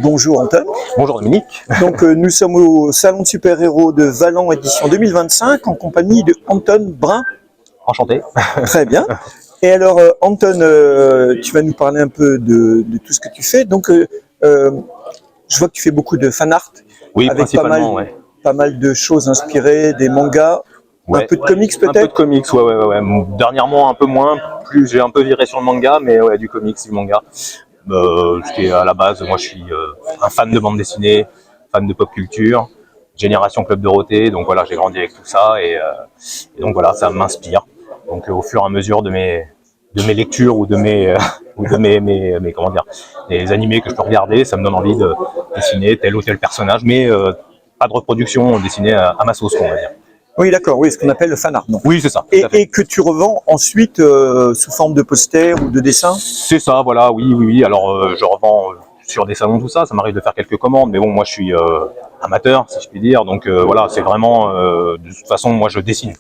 Bonjour Anton. Bonjour Dominique. Donc nous sommes au Salon de super-héros de Valence édition 2025 en compagnie de Anton Brun. Enchanté. Très bien. Et alors Anton, tu vas nous parler un peu de tout ce que tu fais. Donc je vois que tu fais beaucoup de fan art Oui, avec principalement, ouais. pas mal de choses inspirées, des mangas, Ouais. un peu de comics Un peu de peut-être. comics, ouais. Dernièrement un peu moins, plus j'ai un peu viré sur le manga, mais ouais, du comics, du manga. C'était à la base, moi je suis un fan de bande dessinée, fan de pop culture, génération Club Dorothée, donc voilà, j'ai grandi avec tout ça et donc voilà, ça m'inspire. Donc au fur et à mesure de mes lectures ou de mes ou de mes comment dire, des animés que je peux regarder, ça me donne envie de dessiner tel ou tel personnage, mais pas de reproduction dessinée à ma sauce, on va dire. Oui, d'accord, oui, ce qu'on appelle le fan art. Non. Oui, c'est ça. Tout à fait. Et que tu revends ensuite sous forme de poster ou de dessin. C'est ça, voilà, oui. Alors, je revends sur des salons, tout ça. Ça m'arrive de faire quelques commandes, mais bon, moi, je suis amateur, si je puis dire. Donc, voilà, c'est vraiment, de toute façon, moi, je dessine.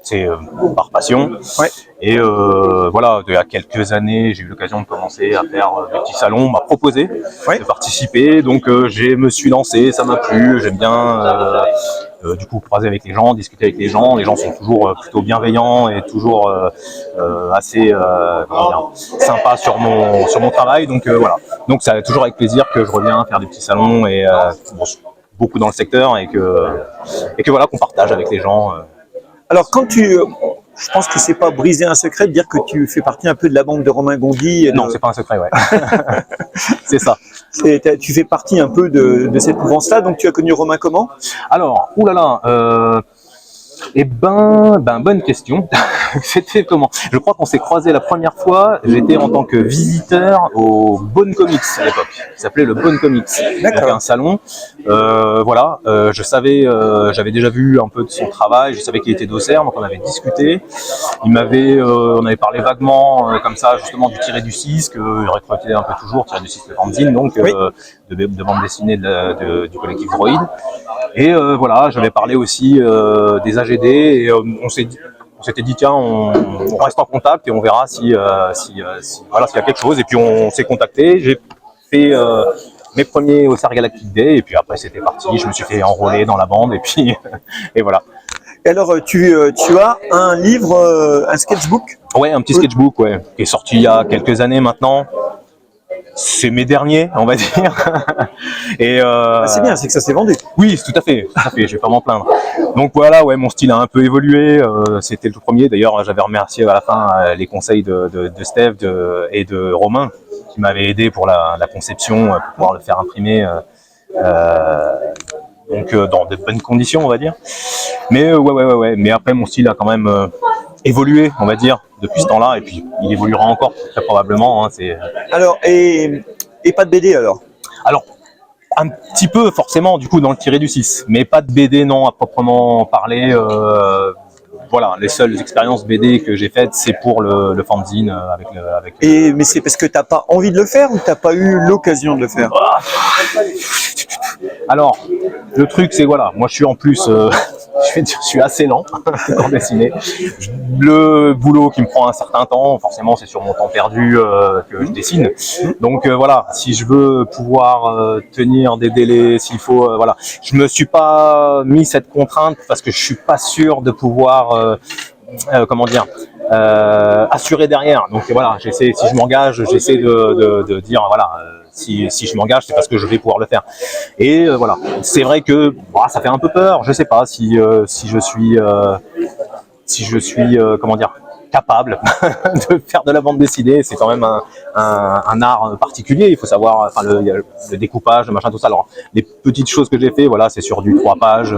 C'est par passion. Ouais. Et voilà, il y a quelques années, j'ai eu l'occasion de commencer à faire des petits salons. On m'a proposé de participer, donc je me suis lancé, ça m'a plu. J'aime bien, du coup, croiser avec les gens, discuter avec les gens. Les gens sont toujours plutôt bienveillants et toujours assez sympas sur mon travail. Donc voilà. Donc c'est toujours avec plaisir que je reviens faire des petits salons et bon, beaucoup dans le secteur et que voilà qu'on partage avec les gens. Alors je pense que c'est pas briser un secret de dire que tu fais partie un peu de la bande de Romain Gondy. Non, c'est pas un secret, ouais. C'est ça. Tu fais partie un peu de cette mouvance-là, donc tu as connu Romain comment? Alors, bonne question. C'était comment? Je crois qu'on s'est croisés la première fois. J'étais en tant que visiteur au Bonne Comics à l'époque. Il s'appelait le Bonne Comics. D'accord. Donc un salon. Je savais, j'avais déjà vu un peu de son travail. Je savais qu'il était d'Auxerre, donc on avait discuté. On avait parlé vaguement comme ça, justement du Tiré du 6 que je recrutais un peu toujours, Tiré du 6 le fanzine, donc de bande dessinée du collectif Droid. Et voilà, j'avais parlé aussi des AGD et on s'était dit tiens, on reste en contact et on verra s'il y a quelque chose. Et puis on s'est contacté. J'ai fait mes premiers au Star Galactic Day et puis après c'était parti. Je me suis fait enrôler dans la bande et puis et voilà. Et alors tu as un livre, un sketchbook? Ouais, un petit sketchbook, ouais, qui est sorti il y a quelques années maintenant. C'est mes derniers, on va dire. Et c'est bien, c'est que ça s'est vendu. Oui, tout à fait, je vais pas m'en plaindre. Donc voilà, ouais, mon style a un peu évolué. C'était le tout premier. D'ailleurs, j'avais remercié à la fin les conseils de Steve et de Romain qui m'avaient aidé pour la conception, pour pouvoir le faire imprimer. Donc dans de bonnes conditions, on va dire. Mais ouais. Mais après, mon style a quand même évolué, on va dire, depuis ce temps-là, et puis il évoluera encore très probablement. Hein, alors, et pas de BD alors? Alors, un petit peu forcément du coup dans le Tiré du 6, mais pas de BD non à proprement parler. Voilà, les seules expériences BD que j'ai faites, c'est pour le fanzine avec. Mais c'est parce que t'as pas envie de le faire ou t'as pas eu l'occasion de le faire? Alors, le truc c'est voilà, moi je suis en plus, je suis assez lent pour dessiner. Le boulot qui me prend un certain temps, forcément c'est sur mon temps perdu que je dessine. Donc voilà, si je veux pouvoir tenir des délais, s'il faut, voilà, je me suis pas mis cette contrainte parce que je suis pas sûr de pouvoir, assurer derrière. Donc voilà, si je m'engage, j'essaie de dire voilà. Si je m'engage, c'est parce que je vais pouvoir le faire. Et voilà, c'est vrai que ça fait un peu peur. Je sais pas si je suis comment dire, capable de faire de la bande dessinée. C'est quand même un art particulier. Il faut savoir, il y a le découpage, le machin, tout ça. Alors, les petites choses que j'ai fait, voilà, c'est sur du 3 pages.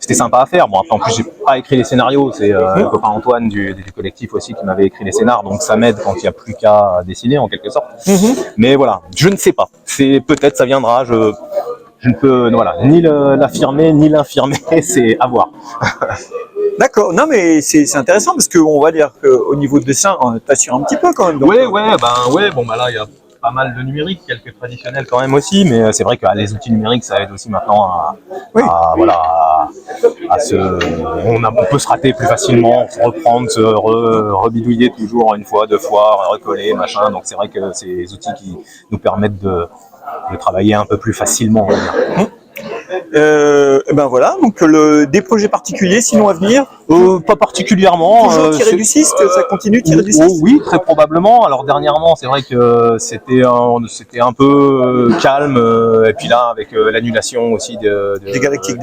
C'était sympa à faire. Bon, après, en plus, j'ai pas écrit les scénarios. C'est le copain Antoine du collectif aussi qui m'avait écrit les scénars. Donc, ça m'aide quand il n'y a plus qu'à dessiner, en quelque sorte. Mais voilà, je ne sais pas. Peut-être ça viendra. Je ne peux ni l'affirmer ni l'infirmer. C'est à voir. D'accord, non mais c'est intéressant parce qu'on va dire qu'au niveau de dessin, t'assures un petit peu quand même. Donc, ouais, bon là il y a pas mal de numérique, quelques traditionnels quand même aussi, mais c'est vrai que les outils numériques, ça aide aussi maintenant on peut se rater plus facilement, se reprendre, se rebidouiller toujours une fois, deux fois, recoller, machin. Donc c'est vrai que c'est des outils qui nous permettent de travailler un peu plus facilement, on va dire. Ben voilà, donc des projets particuliers sinon à venir? Pas particulièrement. Toujours tirer du 6, ça continue tirer du 6? Oui, très probablement. Alors dernièrement, c'est vrai que c'était un peu calme. Et puis là, avec l'annulation aussi des Galactic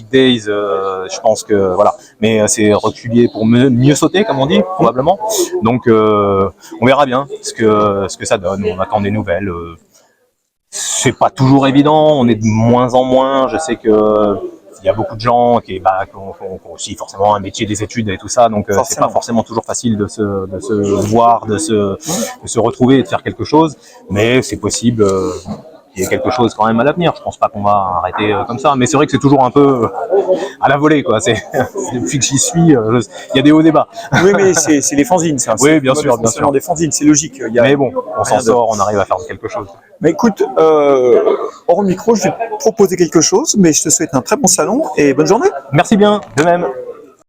Days, je pense que voilà. Mais c'est reculé pour mieux sauter, comme on dit, probablement. Donc on verra bien ce que ça donne. On attend des nouvelles. C'est pas toujours évident, on est de moins en moins. Je sais que il y a beaucoup de gens qui ont aussi forcément un métier, des études et tout ça, donc c'est pas forcément toujours facile de se voir, de se retrouver et de faire quelque chose, mais c'est possible qu'il y ait quelque chose quand même à l'avenir. Je pense pas qu'on va arrêter comme ça, mais c'est vrai que c'est toujours un peu à la volée, quoi. Depuis que j'y suis, il y a des hauts débats. Oui, mais c'est les fanzines, ça. Oui, bien sûr, bien sûr. Des fanzines, c'est logique. Mais bon, on s'en sort, on arrive à faire quelque chose. Mais écoute, hors micro, je vais te proposer quelque chose, mais je te souhaite un très bon salon et bonne journée. Merci bien, de même.